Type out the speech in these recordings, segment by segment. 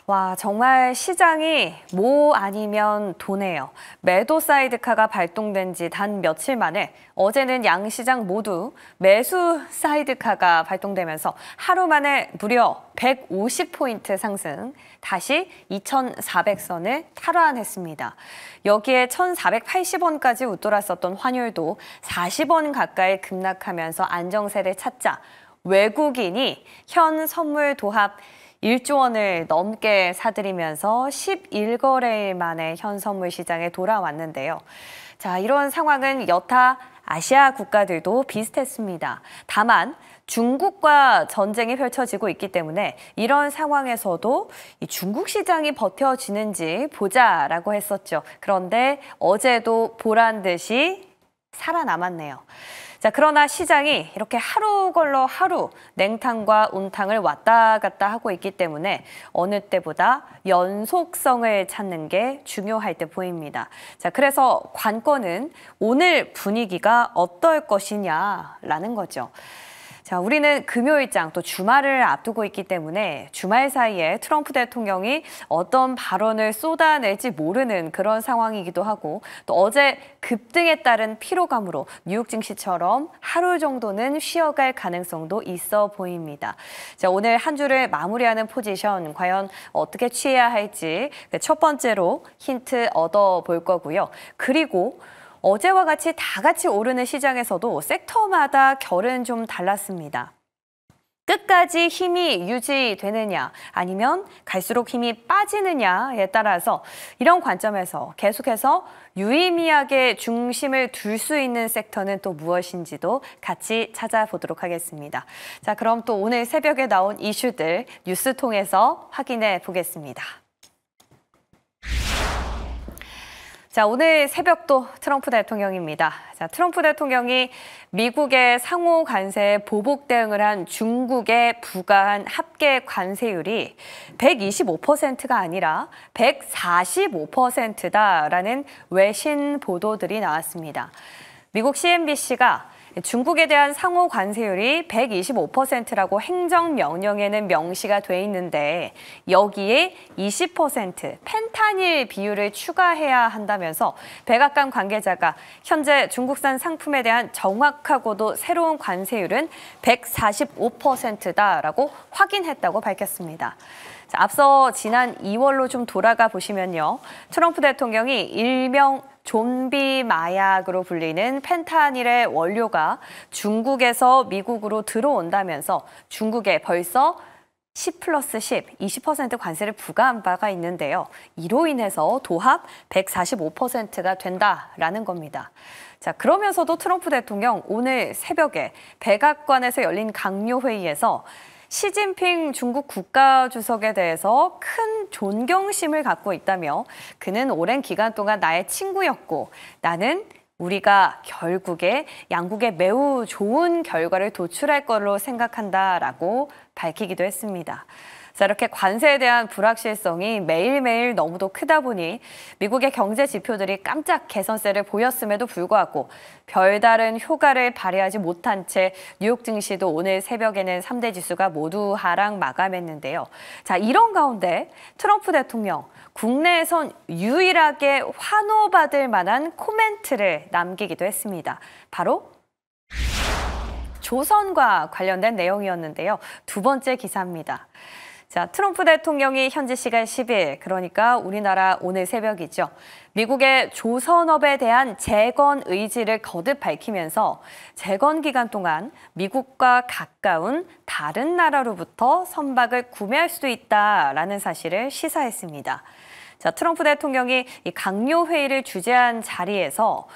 와, 정말 시장이 뭐 아니면 도네요. 매도 사이드카가 발동된 지 단 며칠 만에 어제는 양시장 모두 매수 사이드카가 발동되면서 하루 만에 무려 150포인트 상승, 다시 2,400선을 탈환했습니다. 여기에 1,480원까지 웃돌았었던 환율도 40원 가까이 급락하면서 안정세를 찾자 외국인이 현 선물 도합 1조 원을 넘게 사들이면서 11거래일 만에 현 선물 시장에 돌아왔는데요. 자, 이런 상황은 여타 아시아 국가들도 비슷했습니다. 다만 중국과 전쟁이 펼쳐지고 있기 때문에 이런 상황에서도 이 중국 시장이 버텨지는지 보자라고 했었죠. 그런데 어제도 보란 듯이 살아남았네요. 자, 그러나 시장이 이렇게 하루 걸러 하루 냉탕과 온탕을 왔다 갔다 하고 있기 때문에 어느 때보다 연속성을 찾는 게 중요할 때 보입니다. 자, 그래서 관건은 오늘 분위기가 어떨 것이냐라는 거죠. 자, 우리는 금요일장 또 주말을 앞두고 있기 때문에 주말 사이에 트럼프 대통령이 어떤 발언을 쏟아낼지 모르는 그런 상황이기도 하고 또 어제 급등에 따른 피로감으로 뉴욕 증시처럼 하루 정도는 쉬어갈 가능성도 있어 보입니다. 자, 오늘 한 주를 마무리하는 포지션 과연 어떻게 취해야 할지 첫 번째로 힌트 얻어볼 거고요. 그리고 어제와 같이 다 같이 오르는 시장에서도 섹터마다 결은 좀 달랐습니다. 끝까지 힘이 유지되느냐 아니면 갈수록 힘이 빠지느냐에 따라서 이런 관점에서 계속해서 유의미하게 중심을 둘 수 있는 섹터는 또 무엇인지도 같이 찾아보도록 하겠습니다. 자, 그럼 또 오늘 새벽에 나온 이슈들 뉴스 통해서 확인해 보겠습니다. 자, 오늘 새벽도 트럼프 대통령입니다. 자, 트럼프 대통령이 미국의 상호 관세에 보복 대응을 한 중국에 부과한 합계 관세율이 125%가 아니라 145%다라는 외신 보도들이 나왔습니다. 미국 CNBC가 중국에 대한 상호 관세율이 125%라고 행정명령에는 명시가 돼 있는데 여기에 20% 펜타닐 비율을 추가해야 한다면서 백악관 관계자가 현재 중국산 상품에 대한 정확하고도 새로운 관세율은 145%다라고 확인했다고 밝혔습니다. 자, 앞서 지난 2월로 좀 돌아가 보시면요. 트럼프 대통령이 일명 좀비 마약으로 불리는 펜타닐의 원료가 중국에서 미국으로 들어온다면서 중국에 벌써 10+10, 20% 관세를 부과한 바가 있는데요. 이로 인해서 도합 145%가 된다라는 겁니다. 자, 그러면서도 트럼프 대통령 오늘 새벽에 백악관에서 열린 강요회의에서 시진핑 중국 국가주석에 대해서 큰 존경심을 갖고 있다며 그는 오랜 기간 동안 나의 친구였고 나는 우리가 결국에 양국에 매우 좋은 결과를 도출할 걸로 생각한다라고 밝히기도 했습니다. 자, 이렇게 관세에 대한 불확실성이 매일매일 너무도 크다 보니 미국의 경제 지표들이 깜짝 개선세를 보였음에도 불구하고 별다른 효과를 발휘하지 못한 채 뉴욕 증시도 오늘 새벽에는 3대 지수가 모두 하락 마감했는데요. 자, 이런 가운데 트럼프 대통령 국내에선 유일하게 환호받을 만한 코멘트를 남기기도 했습니다. 바로 조선과 관련된 내용이었는데요. 두 번째 기사입니다. 자, 트럼프 대통령이 현지 시간 10일, 그러니까 우리나라 오늘 새벽이죠. 미국의 조선업에 대한 재건 의지를 거듭 밝히면서 재건 기간 동안 미국과 가까운 다른 나라로부터 선박을 구매할 수도 있다라는 사실을 시사했습니다. 자, 트럼프 대통령이 이 강요 회의를 주재한 자리에서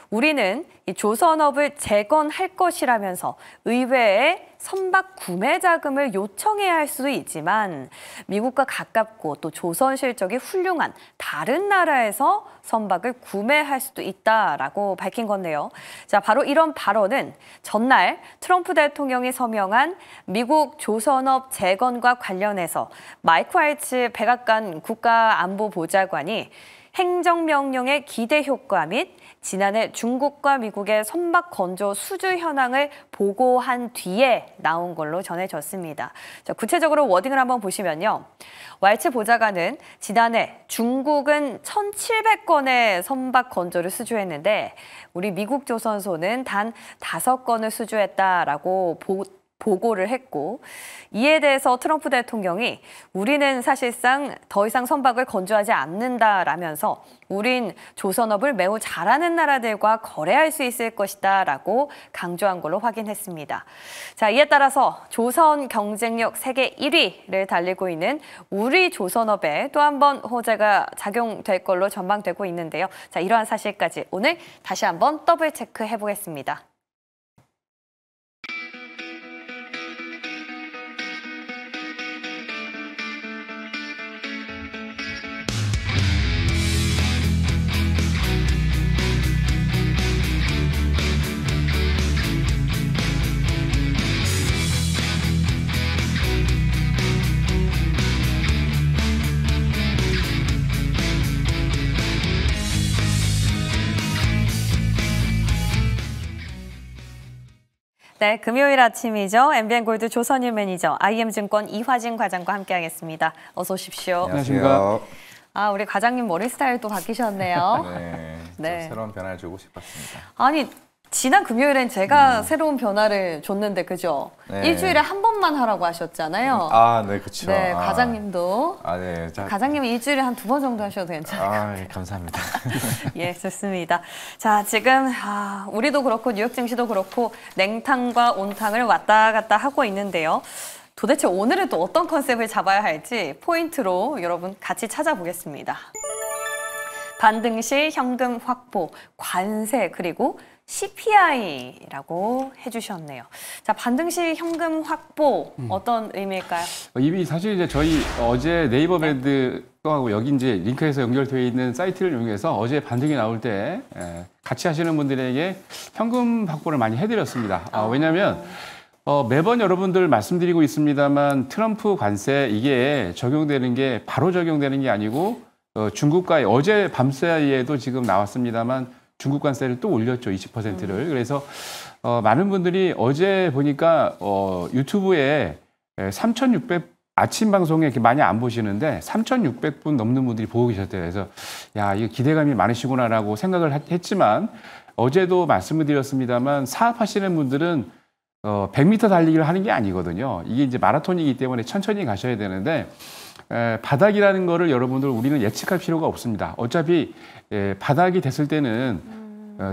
우리는 이 조선업을 재건할 것이라면서 의회에 선박 구매 자금을 요청해야 할 수도 있지만 미국과 가깝고 또 조선 실적이 훌륭한 다른 나라에서 선박을 구매할 수도 있다라고 밝힌 건데요. 자, 바로 이런 발언은 전날 트럼프 대통령이 서명한 미국 조선업 재건과 관련해서 마이크 화이츠 백악관 국가안보보좌관이 행정명령의 기대 효과 및 지난해 중국과 미국의 선박 건조 수주 현황을 보고한 뒤에 나온 걸로 전해졌습니다. 자, 구체적으로 워딩을 한번 보시면요. 왈츠 보좌관은 지난해 중국은 1,700건의 선박 건조를 수주했는데 우리 미국 조선소는 단 5건을 수주했다라고 보고를 했고, 이에 대해서 트럼프 대통령이 우리는 사실상 더 이상 선박을 건조하지 않는다라면서 우린 조선업을 매우 잘하는 나라들과 거래할 수 있을 것이다라고 강조한 걸로 확인했습니다. 자, 이에 따라서 조선 경쟁력 세계 1위를 달리고 있는 우리 조선업에 또 한 번 호재가 작용될 걸로 전망되고 있는데요. 자, 이러한 사실까지 오늘 다시 한번 더블 체크해 보겠습니다. 네, 금요일 아침이죠. MBN골드 조선일 매니저, IM증권 이화진 과장과 함께하겠습니다. 어서 오십시오. 안녕하십니까. 아, 우리 과장님 머리 스타일도 바뀌셨네요. 네, 좀 새로운 변화를 주고 싶었습니다. 아니, 지난 금요일엔 제가 새로운 변화를 줬는데, 그죠? 네. 일주일에 한 번만 하라고 하셨잖아요. 아, 네, 그렇죠. 네, 과장님도. 네. 과장님은 일주일에 한 2번 정도 하셔도 괜찮아요. 예, 감사합니다. 예, 좋습니다. 자, 지금 우리도 그렇고 뉴욕 증시도 그렇고 냉탕과 온탕을 왔다 갔다 하고 있는데요. 도대체 오늘은 또 어떤 컨셉을 잡아야 할지 포인트로 여러분 같이 찾아보겠습니다. 반등시 현금 확보, 관세, 그리고 CPI라고 해주셨네요. 자, 반등시 현금 확보 어떤 의미일까요? 이미 사실 이제 저희 어제 네이버 밴드 하고 여기 이제 링크에서 연결되어 있는 사이트를 이용해서 어제 반등이 나올 때 같이 하시는 분들에게 현금 확보를 많이 해드렸습니다. 왜냐하면 매번 여러분들 말씀드리고 있습니다만 트럼프 관세 이게 적용되는 게 바로 적용되는 게 아니고 중국과의 어제 밤 사이에도 지금 나왔습니다만 중국 관세를 또 올렸죠. 20%를. 그래서 많은 분들이 어제 보니까 유튜브에 3,600 아침 방송에 이렇게 많이 안 보시는데 3,600분 넘는 분들이 보고 계셨대요. 그래서 야, 이거 기대감이 많으시구나라고 생각을 했지만 어제도 말씀을 드렸습니다만 사업하시는 분들은 100m 달리기를 하는 게 아니거든요. 이게 이제 마라톤이기 때문에 천천히 가셔야 되는데 바닥이라는 거를 여러분들 우리는 예측할 필요가 없습니다. 어차피 바닥이 됐을 때는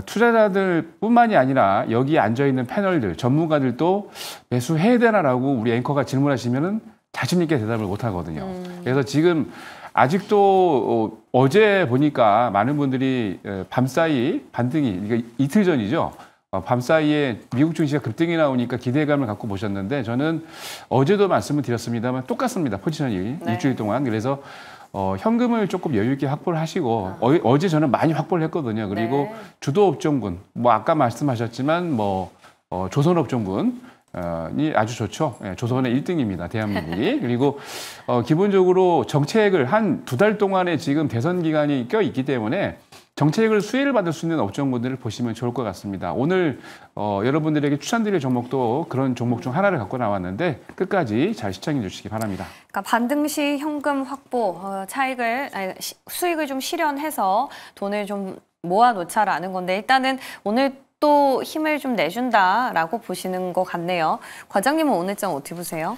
투자자들 뿐만이 아니라 여기 앉아있는 패널들, 전문가들도 매수해야 되나라고 우리 앵커가 질문하시면은 자신 있게 대답을 못 하거든요. 그래서 지금 아직도 어제 보니까 많은 분들이 밤사이 반등이, 이게 이틀 전이죠. 밤사이에 미국 증시가 급등이 나오니까 기대감을 갖고 보셨는데 저는 어제도 말씀을 드렸습니다만 똑같습니다. 포지션이 일주일 동안. 그래서 현금을 조금 여유 있게 확보를 하시고 어제 저는 많이 확보를 했거든요. 그리고 주도 업종군, 뭐 아까 말씀하셨지만 뭐 조선업종군 이 아주 좋죠. 조선의 1등입니다. 대한민국이. 그리고 기본적으로 정책을 한 2달 동안에 지금 대선 기간이 껴있기 때문에 정책을 수혜를 받을 수 있는 업종군들을 보시면 좋을 것 같습니다. 오늘 여러분들에게 추천드릴 종목도 그런 종목 중 하나를 갖고 나왔는데 끝까지 잘 시청해 주시기 바랍니다. 그러니까 반등시 현금 확보, 수익을 좀 실현해서 돈을 좀 모아놓자라는 건데 일단은 오늘 또 힘을 좀 내준다라고 보시는 것 같네요. 과장님은 오늘장 어떻게 보세요?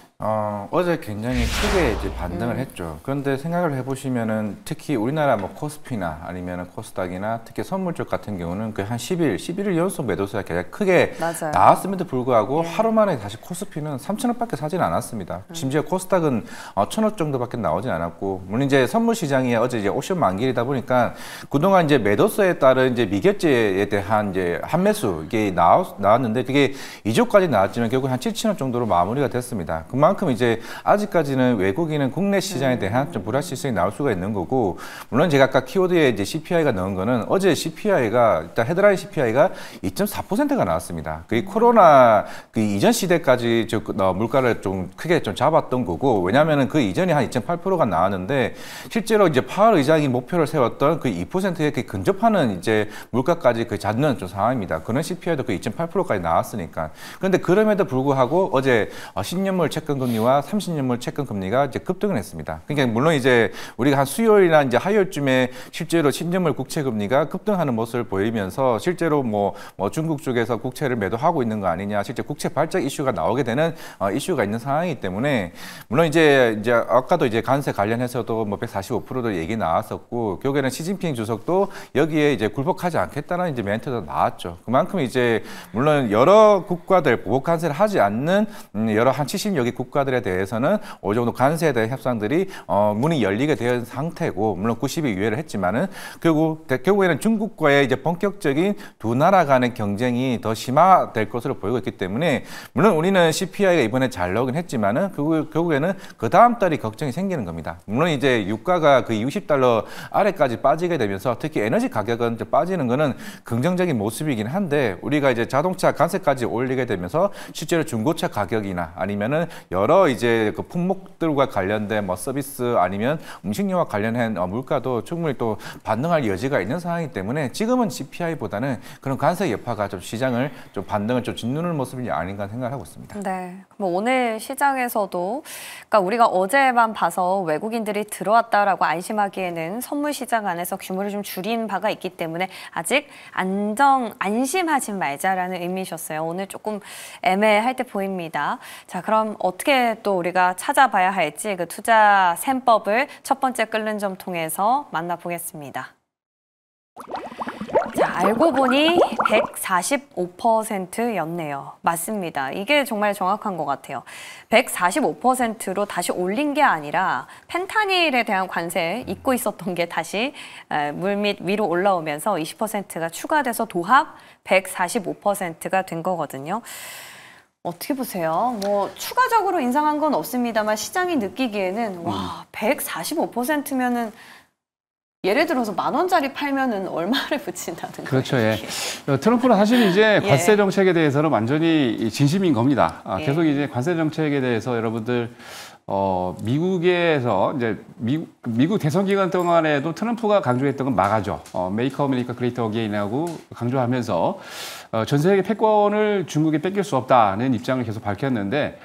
어제 굉장히 크게 이제 반등을 했죠. 그런데 생각을 해보시면은 특히 우리나라 뭐 코스피나 아니면 코스닥이나 특히 선물 쪽 같은 경우는 그 한 11일 연속 매도세가 굉장히 크게 나왔음에도 불구하고 하루 만에 다시 코스피는 3,000원밖에 사지는 않았습니다. 심지어 코스닥은 1,000원 정도밖에 나오진 않았고, 물론 이제 선물 시장이 어제 이제 옵션 만기이다 보니까 그동안 이제 매도세에 따른 이제 미결제에 대한 이제 한매수 이게 나왔는데 그게 2조까지 나왔지만 결국 한 7,000원 정도로 마무리가 됐습니다. 그만큼 그만큼 이제 아직까지는 외국인은 국내 시장에 대한 좀 불확실성이 나올 수가 있는 거고, 물론 제가 아까 키워드에 이제 CPI가 넣은 거는 어제 CPI가 일단 헤드라인 CPI가 2.4%가 나왔습니다. 그 코로나 그 이전 시대까지 물가를 좀 크게 좀 잡았던 거고, 왜냐하면은 그 이전에 한 2.8%가 나왔는데 실제로 이제 파월 의장이 목표를 세웠던 그 2%에 근접하는 이제 물가까지 그 잡는 좀 상황입니다. 그런 CPI도 그 2.8%까지 나왔으니까. 그런데 그럼에도 불구하고 어제 10년물 채권금리와 30년물 채권금리가 이제 급등을 했습니다. 그러니까 물론 이제 우리가 한 수요일이나 이제 화요일쯤에 실제로 10년물 국채금리가 급등하는 모습을 보이면서 실제로 뭐 중국 쪽에서 국채를 매도하고 있는 거 아니냐, 실제 국채 발작 이슈가 나오게 되는 이슈가 있는 상황이기 때문에, 물론 이제 아까도 이제 관세 관련해서도 뭐 145%도 얘기 나왔었고, 결국에는 시진핑 주석도 여기에 이제 굴복하지 않겠다는 이제 멘트도 나왔죠. 그만큼 이제 물론 여러 국가들 보복 관세를 하지 않는 여러 한 70여 개 국가들에 대해서는 어느 정도 관세에 대한 협상들이 문이 열리게 된 상태고, 물론 90일 유예를 했지만은 결국에는 중국과의 이제 본격적인 두 나라 간의 경쟁이 더 심화될 것으로 보이고 있기 때문에, 물론 우리는 CPI가 이번에 잘 나오긴 했지만은 결국에는 그 다음 달이 걱정이 생기는 겁니다. 물론 이제 유가가 그 60달러 아래까지 빠지게 되면서 특히 에너지 가격은 빠지는 거는 긍정적인 모습이긴 한데, 우리가 이제 자동차 관세까지 올리게 되면서 실제로 중고차 가격이나 아니면은 여러 이제 그 품목들과 관련된 뭐 서비스 아니면 음식료와 관련한 물가도 충분히 또 반등할 여지가 있는 상황이기 때문에 지금은 CPI보다는 그런 관세 여파가 좀 시장을 좀 반등을 좀 짓누르는 모습이 아닌가 생각하고 있습니다. 네. 뭐 오늘 시장에서도 그러니까 우리가 어제만 봐서 외국인들이 들어왔다라고 안심하기에는 선물 시장 안에서 규모를 좀 줄인 바가 있기 때문에 아직 안심하지 말자라는 의미셨어요. 오늘 조금 애매할 때 보입니다. 자, 그럼 어떻게 또 우리가 찾아봐야 할지 그 투자 셈법을 첫 번째 끓는 점 통해서 만나보겠습니다. 자, 알고 보니 145%였네요. 맞습니다. 이게 정말 정확한 것 같아요. 145%로 다시 올린 게 아니라 펜타닐에 대한 관세 잊고 있었던 게 다시 물밑 위로 올라오면서 20%가 추가돼서 도합 145%가 된 거거든요. 어떻게 보세요? 뭐 추가적으로 인상한 건 없습니다만 시장이 느끼기에는 와, 145%면은 예를 들어서 10,000원짜리 팔면은 얼마를 붙인다는 거예요? 그렇죠. 예. 트럼프는 사실 이제 관세 정책에 대해서는 완전히 진심인 겁니다. 계속 이제 관세 정책에 대해서 여러분들 미국에서 이제 미국 대선 기간 동안에도 트럼프가 강조했던 건 마가죠. 메이크 어메리카 그레이트 어게인하고 강조하면서 전 세계 패권을 중국에 뺏길 수 없다는 입장을 계속 밝혔는데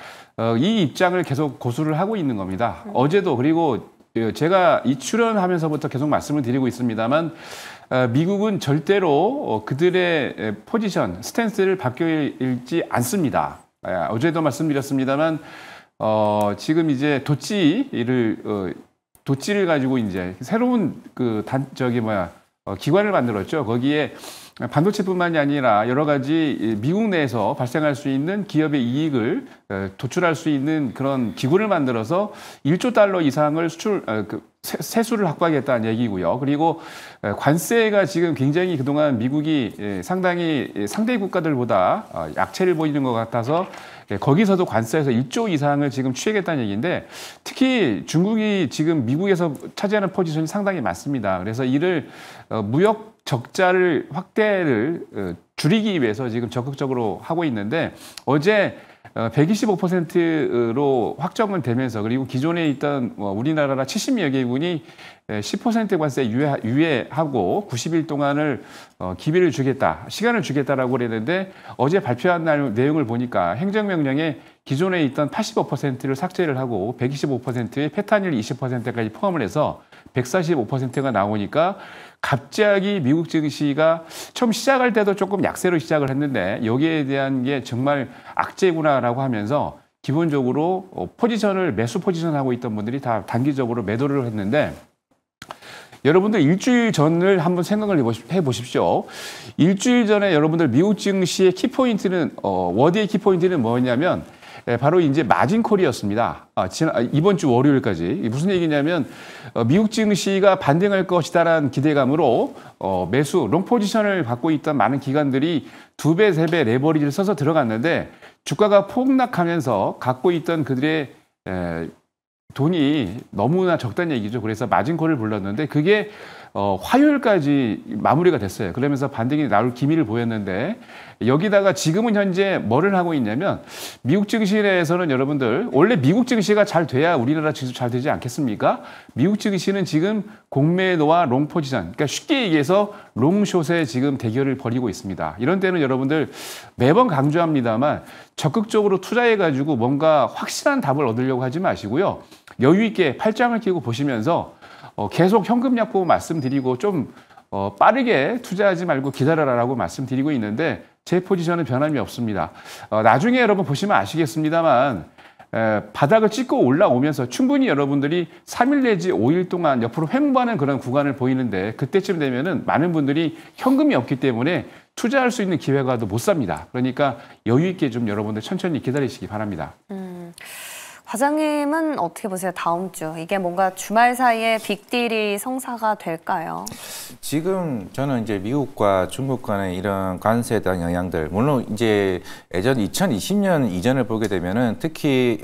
이 입장을 계속 고수를 하고 있는 겁니다. 어제도, 그리고 제가 이 출연하면서부터 계속 말씀을 드리고 있습니다만 미국은 절대로 그들의 포지션, 스탠스를 바뀌지 않습니다. 어제도 말씀드렸습니다만 지금 이제 도찌를 가지고 이제 새로운 기관을 만들었죠. 거기에 반도체뿐만이 아니라 여러 가지 미국 내에서 발생할 수 있는 기업의 이익을 도출할 수 있는 그런 기구를 만들어서 1조 달러 이상을 세수를 확보하겠다는 얘기고요. 그리고 관세가 지금 굉장히 그동안 미국이 상당히 상대 국가들보다 약체를 보이는 것 같아서 거기서도 관세에서 1조 이상을 지금 취하겠다는 얘기인데, 특히 중국이 지금 미국에서 차지하는 포지션이 상당히 많습니다. 그래서 이를 무역 적자를 확대를 줄이기 위해서 지금 적극적으로 하고 있는데, 어제 125%로 확정은 되면서, 그리고 기존에 있던 우리나라라 70여 개국이 10% 관세 유예하고 90일 동안을 기회를 주겠다, 시간을 주겠다라고 그랬는데, 어제 발표한 내용을 보니까 행정명령에 기존에 있던 85%를 삭제를 하고 125%에 페타닐 20%까지 포함을 해서 145%가 나오니까 갑자기 미국 증시가 처음 시작할 때도 조금 약세로 시작을 했는데 여기에 대한 게 정말 악재구나라고 하면서 기본적으로 매수 포지션하고 있던 분들이 다 단기적으로 매도를 했는데, 여러분들 일주일 전을 한번 생각을 해보십시오. 일주일 전에 여러분들 미국 증시의 키포인트는 워드의 키포인트는 뭐냐면 바로 이제 마진콜이었습니다. 이번 주 월요일까지. 무슨 얘기냐면 미국 증시가 반등할 것이다라는 기대감으로 매수 롱 포지션을 갖고 있던 많은 기관들이 2배, 3배 레버리지를 써서 들어갔는데 주가가 폭락하면서 갖고 있던 그들의 돈이 너무나 적다는 얘기죠. 그래서 마진콜을 불렀는데 그게 화요일까지 마무리가 됐어요. 그러면서 반등이 나올 기미를 보였는데 여기다가 지금은 현재 뭐를 하고 있냐면 미국 증시 내에서는 여러분들 원래 미국 증시가 잘 돼야 우리나라 증시도 잘 되지 않겠습니까? 미국 증시는 지금 공매도와 롱 포지션, 그러니까 쉽게 얘기해서 롱숏의 지금 대결을 벌이고 있습니다. 이런 때는 여러분들 매번 강조합니다만 적극적으로 투자해가지고 뭔가 확실한 답을 얻으려고 하지 마시고요. 여유 있게 팔짱을 끼고 보시면서 계속 현금 약보 말씀드리고 좀 빠르게 투자하지 말고 기다려라라고 말씀드리고 있는데 제 포지션은 변함이 없습니다. 나중에 여러분 보시면 아시겠습니다만 바닥을 찍고 올라오면서 충분히 여러분들이 3일 내지 5일 동안 옆으로 횡보하는 그런 구간을 보이는데 그때쯤 되면은 많은 분들이 현금이 없기 때문에 투자할 수 있는 기회가 더 못 삽니다. 그러니까 여유 있게 좀 여러분들 천천히 기다리시기 바랍니다. 과장님은 어떻게 보세요? 다음 주 이게 뭔가 주말 사이에 빅딜이 성사가 될까요? 지금 저는 이제 미국과 중국 간의 이런 관세에 대한 영향들, 물론 이제 예전 2020년 이전을 보게 되면은 특히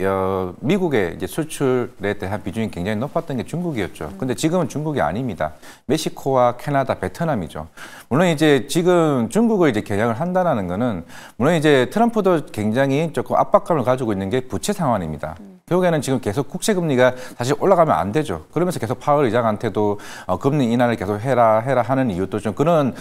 미국의 이제 수출에 대한 비중이 굉장히 높았던 게 중국이었죠. 근데 지금은 중국이 아닙니다. 멕시코와 캐나다, 베트남이죠. 물론 이제 지금 중국을 이제 겨냥을 한다라는 거는 물론 이제 트럼프도 굉장히 조금 압박감을 가지고 있는 게 부채 상황입니다. 결국에는 지금 계속 국채금리가 사실 올라가면 안 되죠. 그러면서 계속 파월 의장한테도 금리 인하를 계속 해라 하는 이유도 좀 그런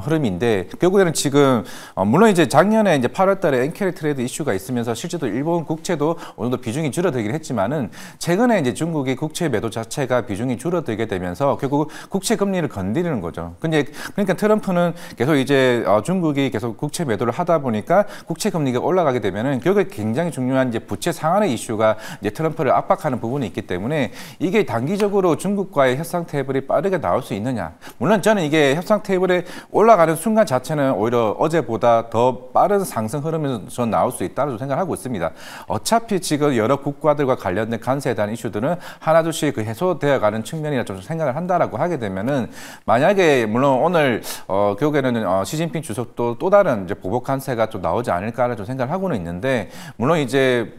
흐름인데 결국에는 지금 물론 이제 작년에 이제 8월달에 엔캐리 트레이드 이슈가 있으면서 실제로 일본 국채도 어느 정도 비중이 줄어들긴 했지만은 최근에 이제 중국이 국채 매도 자체가 비중이 줄어들게 되면서 결국 국채 금리를 건드리는 거죠. 근데 그러니까 트럼프는 계속 이제 중국이 계속 국채 매도를 하다 보니까 국채 금리가 올라가게 되면은 결국에 굉장히 중요한 이제 부채 상한의 이슈가 이제 트럼프를 압박하는 부분이 있기 때문에 이게 단기적으로 중국과의 협상 테이블이 빠르게 나올 수 있느냐. 물론 저는 이게 협상 테이블에 올라가는 순간 자체는 오히려 어제보다 더 빠른 상승 흐름에서 나올 수 있다고 생각하고 있습니다. 어차피 지금 여러 국가들과 관련된 관세에 대한 이슈들은 하나둘씩 그 해소되어 가는 측면이라 좀 생각을 한다라고 하게 되면은 만약에 물론 오늘 결국에는 시진핑 주석도 또 다른 이제 보복 관세가 좀 나오지 않을까라는 좀 생각을 하고는 있는데 물론 이제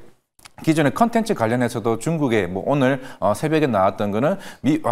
기존의 컨텐츠 관련해서도 중국에 뭐 오늘 새벽에 나왔던 거는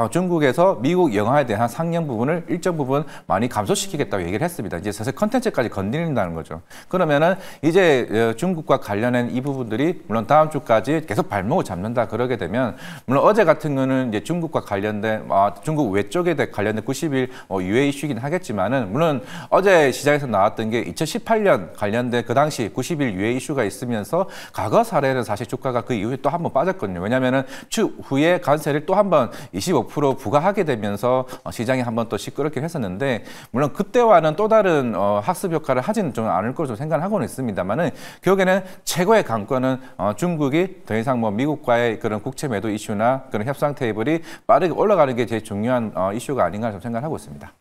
중국에서 미국 영화에 대한 상영 부분을 일정 부분 많이 감소시키겠다고 얘기를 했습니다. 이제 사실 컨텐츠까지 건드린다는 거죠. 그러면은 이제 중국과 관련된 이 부분들이 물론 다음 주까지 계속 발목을 잡는다 그러게 되면 물론 어제 같은 거는 이제 중국과 관련된 중국 외쪽에 관련된 90일 유예 이슈이긴 하겠지만은 물론 어제 시장에서 나왔던 게 2018년 관련된 그 당시 90일 유예 이슈가 있으면서 과거 사례는 사실 주가가 그 이후에 또 한 번 빠졌거든요. 왜냐하면은 추후에 관세를 또 한 번 25% 부과하게 되면서 시장이 한 번 또 시끄럽게 했었는데 물론 그때와는 또 다른 학습 효과를 하지는 좀 않을 것으로 생각을 하고는 있습니다만은 결국에는 최고의 관건은 중국이 더 이상 뭐 미국과의 그런 국채 매도 이슈나 그런 협상 테이블이 빠르게 올라가는 게 제일 중요한 이슈가 아닌가 좀 생각을 하고 있습니다.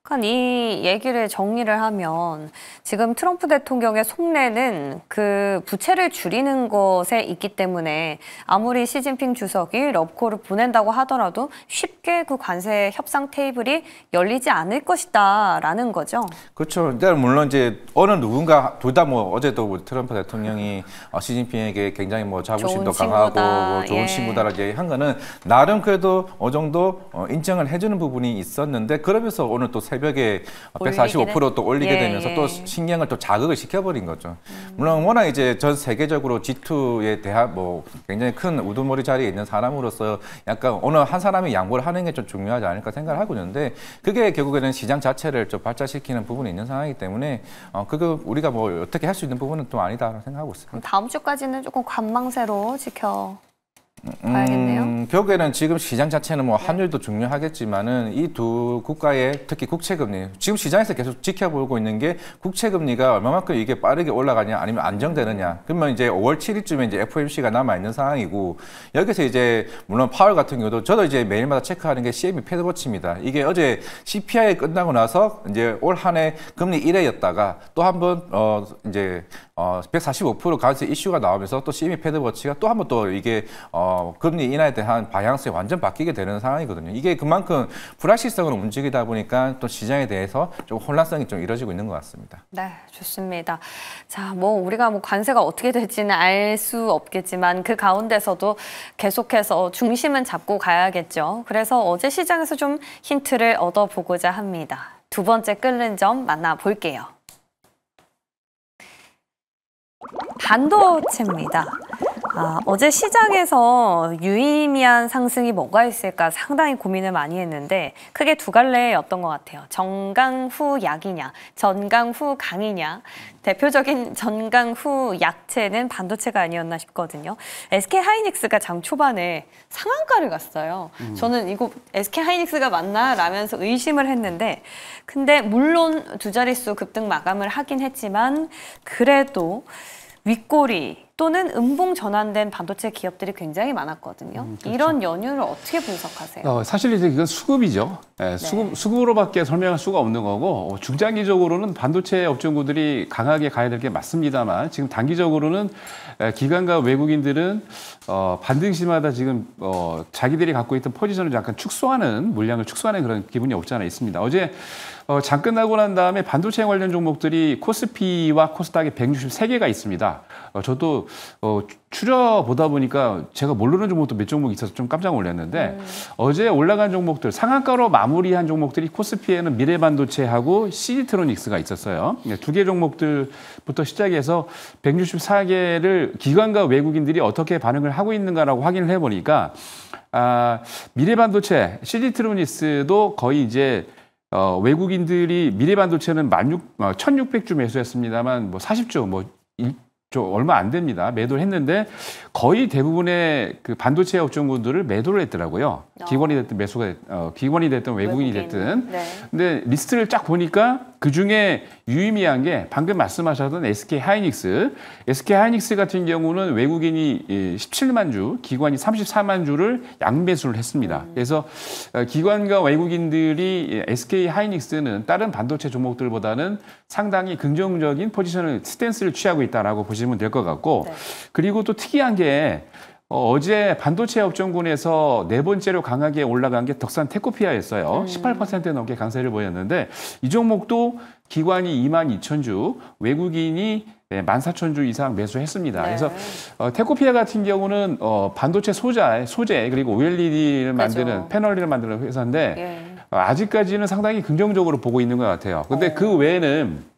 그러니까 이 얘기를 정리를 하면 지금 트럼프 대통령의 속내는 그 부채를 줄이는 것에 있기 때문에 아무리 시진핑 주석이 러브콜을 보낸다고 하더라도 쉽게 그 관세 협상 테이블이 열리지 않을 것이다라는 거죠. 그렇죠. 일단 물론 이제 어느 누군가 둘 다 뭐 어제도 트럼프 대통령이 시진핑에게 굉장히 뭐 자부심도 강하고 뭐 좋은 친구다라고 얘기한 거는 나름 그래도 어느 정도 인정을 해주는 부분이 있었는데 그러면서 오늘 또 새벽에 145% 또 올리게 되면서 또 신경을 또 자극을 시켜버린 거죠. 물론 워낙 이제 전 세계적으로 G2에 대한 뭐 굉장히 큰 우두머리 자리에 있는 사람으로서 약간 어느 한 사람이 양보를 하는 게 좀 중요하지 않을까 생각을 하고 있는데 그게 결국에는 시장 자체를 좀 발전시키는 부분이 있는 상황이기 때문에 그거 우리가 뭐 어떻게 할 수 있는 부분은 또 아니다라고 생각하고 있습니다. 다음 주까지는 조금 관망세로 봐야겠네요. 결국에는 지금 시장 자체는 뭐 환율도 중요하겠지만은 이 두 국가의 특히 국채금리 지금 시장에서 계속 지켜보고 있는 게 국채금리가 얼마만큼 이게 빠르게 올라가냐 아니면 안정되느냐. 그러면 이제 5월 7일쯤에 이제 FOMC가 남아 있는 상황이고 여기서 이제 물론 파월 같은 경우도 저도 이제 매일마다 체크하는 게 CME 패드워치입니다. 이게 어제 CPI 끝나고 나서 이제 올 한 해 금리 1회였다가 또 한 번 이제 145% 가서 이슈가 나오면서 또 CME 패드워치가 또 한 번 또 이게 금리 인하에 대한 방향성이 완전 바뀌게 되는 상황이거든요. 이게 그만큼 불확실성으로 움직이다 보니까 또 시장에 대해서 좀 혼란성이 좀 이뤄지고 있는 것 같습니다. 네, 좋습니다. 자, 뭐 우리가 뭐 관세가 어떻게 될지는 알 수 없겠지만 그 가운데서도 계속해서 중심은 잡고 가야겠죠. 그래서 어제 시장에서 좀 힌트를 얻어보고자 합니다. 두 번째 끓는 점 만나볼게요. 반도체입니다. 어제 시장에서 유의미한 상승이 뭐가 있을까 상당히 고민을 많이 했는데 크게 두 갈래였던 것 같아요. 전강 후 약이냐, 전강 후 강이냐. 대표적인 전강 후 약체는 반도체가 아니었나 싶거든요. SK 하이닉스가 장 초반에 상한가를 갔어요. 저는 이거 SK 하이닉스가 맞나? 라면서 의심을 했는데 근데 물론 두 자릿수 급등 마감을 하긴 했지만 그래도 윗꼬리 또는 음봉 전환된 반도체 기업들이 굉장히 많았거든요. 그렇죠. 이런 연유를 어떻게 분석하세요? 사실 이제 이건 수급이죠. 네, 수급으로밖에 설명할 수가 없는 거고 중장기적으로는 반도체 업종구들이 강하게 가야 될 게 맞습니다만 지금 단기적으로는 기관과 외국인들은 반등시마다 지금 자기들이 갖고 있던 포지션을 약간 축소하는 물량을 축소하는 그런 기분이 없지 않아 있습니다. 어제 장 끝나고 난 다음에 반도체 관련 종목들이 코스피와 코스닥에 163개가 있습니다. 저도 추려보다 보니까 제가 모르는 종목도 몇 종목 있어서 좀 깜짝 놀랐는데 어제 올라간 종목들 상한가로 마무리한 종목들이 코스피에는 미래반도체하고 CG트로닉스가 있었어요. 두 개 종목들부터 시작해서 164개를 기관과 외국인들이 어떻게 반응을 하고 있는가라고 확인을 해보니까 미래반도체 CG트로닉스도 거의 이제 외국인들이 미래반도체는 1,600주 매수했습니다만 뭐 40주 뭐 얼마 안 됩니다. 매도를 했는데 거의 대부분의 그 반도체 업종군들을 매도를 했더라고요. 기관이 됐든 기관이 됐든 외국인이 됐든. 네. 근데 리스트를 쫙 보니까 그 중에 유의미한 게 방금 말씀하셨던 SK 하이닉스 같은 경우는 외국인이 17만 주, 기관이 34만 주를 양매수를 했습니다. 그래서 기관과 외국인들이 SK 하이닉스는 다른 반도체 종목들보다는 상당히 긍정적인 포지션을 스탠스를 취하고 있다라고 보시면 될 것 같고, 네. 그리고 또 특이한 게 어제 반도체 업종군에서 네 번째로 강하게 올라간 게 덕산 테코피아였어요. 18% 넘게 강세를 보였는데 이 종목도 기관이 22,000주, 외국인이 14,000주 이상 매수했습니다. 네. 그래서 테코피아 같은 경우는 반도체 소재 그리고 OLED를 만드는 패널을 만드는 회사인데 예. 아직까지는 상당히 긍정적으로 보고 있는 것 같아요. 근데 그 외에는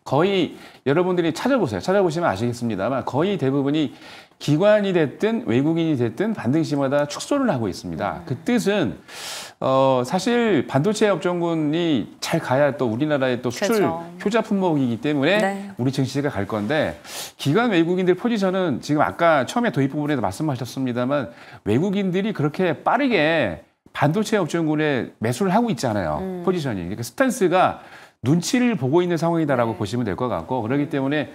거의 여러분들이 찾아보시면 아시겠습니다만 거의 대부분이 기관이 됐든 외국인이 됐든 반등시마다 축소를 하고 있습니다. 그 뜻은 사실 반도체 업종군이 잘 가야 또 우리나라의 또 수출 그렇죠. 효자 품목이기 때문에 네. 우리 증시가 갈 건데 기관 외국인들 포지션은 지금 아까 처음에 도입 부분에서 말씀하셨습니다만 외국인들이 그렇게 빠르게 반도체 업종군에 매수를 하고 있잖아요. 포지션이. 그러니까 스탠스가 눈치를 보고 있는 상황이다라고 네. 보시면 될 것 같고 그렇기 때문에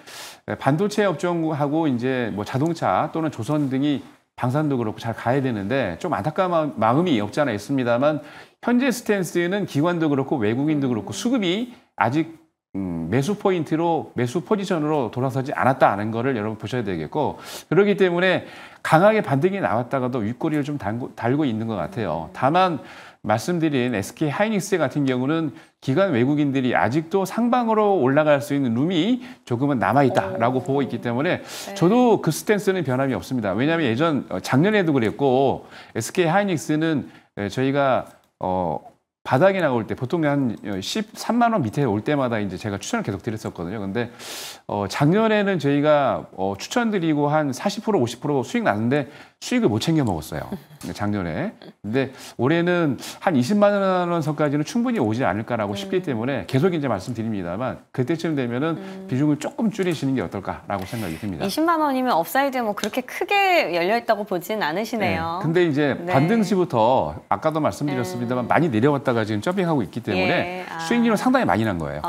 반도체 업종하고 이제 뭐 자동차 또는 조선 등이 방산도 그렇고 잘 가야 되는데 좀 안타까운 마음이 없지 않아 있습니다만 현재 스탠스는 기관도 그렇고 외국인도 그렇고 수급이 아직 매수 포인트로 매수 포지션으로 돌아서지 않았다는 거를 여러분 보셔야 되겠고 그렇기 때문에 강하게 반등이 나왔다가도 윗꼬리를 좀 달고 있는 것 같아요. 다만 말씀드린 SK 하이닉스 같은 경우는 기관 외국인들이 아직도 상방으로 올라갈 수 있는 룸이 조금은 남아있다라고 보고 있기 때문에 네. 저도 그 스탠스는 변함이 없습니다. 왜냐하면 작년에도 그랬고 SK 하이닉스는 저희가 바닥에 나올 때 보통 한 13만 원 밑에 올 때마다 이제 제가 추천을 계속 드렸었거든요. 근데 작년에는 저희가 추천드리고 한 40% 50% 수익 났는데 수익을 못 챙겨 먹었어요. 작년에. 근데 올해는 한 20만 원 선까지는 충분히 오지 않을까라고 싶기 때문에 계속 이제 말씀드립니다만 그때쯤 되면은 비중을 조금 줄이시는 게 어떨까라고 생각이 듭니다. 20만 원이면 업사이드 뭐 그렇게 크게 열려 있다고 보진 않으시네요. 근데 이제 네. 반등시부터 아까도 말씀드렸습니다만 많이 내려왔다가 지금 점핑하고 있기 때문에 예. 수익률은 상당히 많이 난 거예요.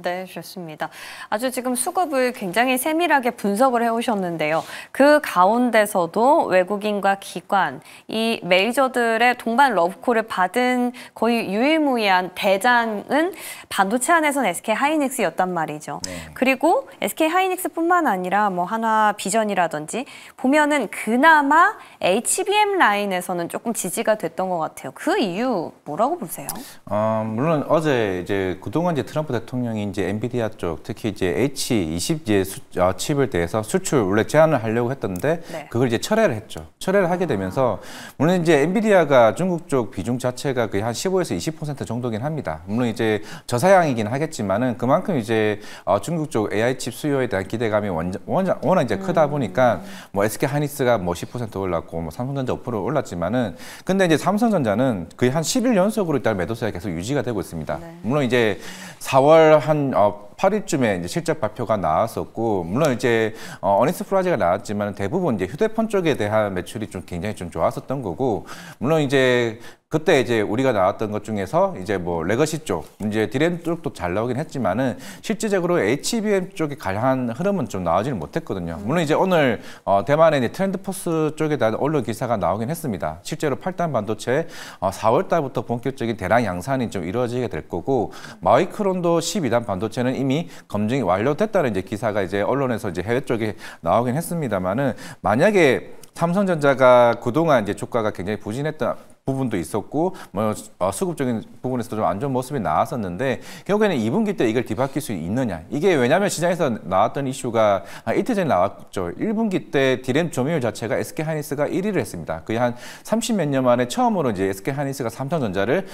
네, 좋습니다. 아주 지금 수급을 굉장히 세밀하게 분석을 해오셨는데요. 그 가운데서도 외국인과 기관, 이 메이저들의 동반 러브콜을 받은 거의 유일무이한 대장은 반도체 안에서는 SK 하이닉스였단 말이죠. 네. 그리고 SK 하이닉스뿐만 아니라 뭐 한화 비전이라든지 보면은 그나마 HBM 라인에서는 조금 지지가 됐던 것 같아요. 그 이유 뭐라고 보세요? 물론 어제 이제 그동안 이제 트럼프 대통령이 이제 엔비디아 쪽 특히 이제 H20 칩을 대해서 수출 원래 제한을 하려고 했던데 네. 그걸 이제 철회를 했죠. 철회를 하게 되면서 물론 이제 엔비디아가 중국 쪽 비중 자체가 거의 한 15에서 20% 정도긴 합니다. 물론 이제 저사양이긴 하겠지만은 그만큼 이제 중국 쪽 AI 칩 수요에 대한 기대감이 워낙 이제 크다 보니까 뭐 SK 하이닉스가 뭐 10% 올랐고 뭐 삼성전자 5% 올랐지만은 근데 이제 삼성전자는 거의 한 10일 연속으로 일단 매도세가 계속 유지가 되고 있습니다. 네. 물론 이제 4월 한 8일쯤에 이제 실적 발표가 나왔었고, 물론 이제 어니스 프라이즈가 나왔지만 대부분 이제 휴대폰 쪽에 대한 매출이 좀 굉장히 좀 좋았었던 거고, 물론 이제 그때 이제 우리가 나왔던 것 중에서 이제 뭐 레거시 쪽, 이제 디램 쪽도 잘 나오긴 했지만은 실질적으로 HBM 쪽에 관한 흐름은 좀 나오지는 못했거든요. 물론 이제 오늘 대만의 이제 트렌드포스 쪽에 대한 언론 기사가 나오긴 했습니다. 실제로 8단 반도체 4월 달부터 본격적인 대량 양산이 좀 이루어지게 될 거고, 마이크론도 12단 반도체는 이미 검증이 완료됐다는 이제 기사가 이제 언론에서 이제 해외 쪽에 나오긴 했습니다만은 만약에 삼성전자가 그동안 이제 주가가 굉장히 부진했던 부분도 있었고 뭐 수급적인 부분에서도 좀 안 좋은 모습이 나왔었는데 결국에는 2분기 때 이걸 뒤바뀔 수 있느냐, 이게 왜냐하면 시장에서 나왔던 이슈가 이틀 전에 나왔죠. 1분기 때 디램 점유율 자체가 SK 하이닉스가 1위를 했습니다. 거의 한 30몇 년 만에 처음으로 이제 SK 하이닉스가 삼성전자를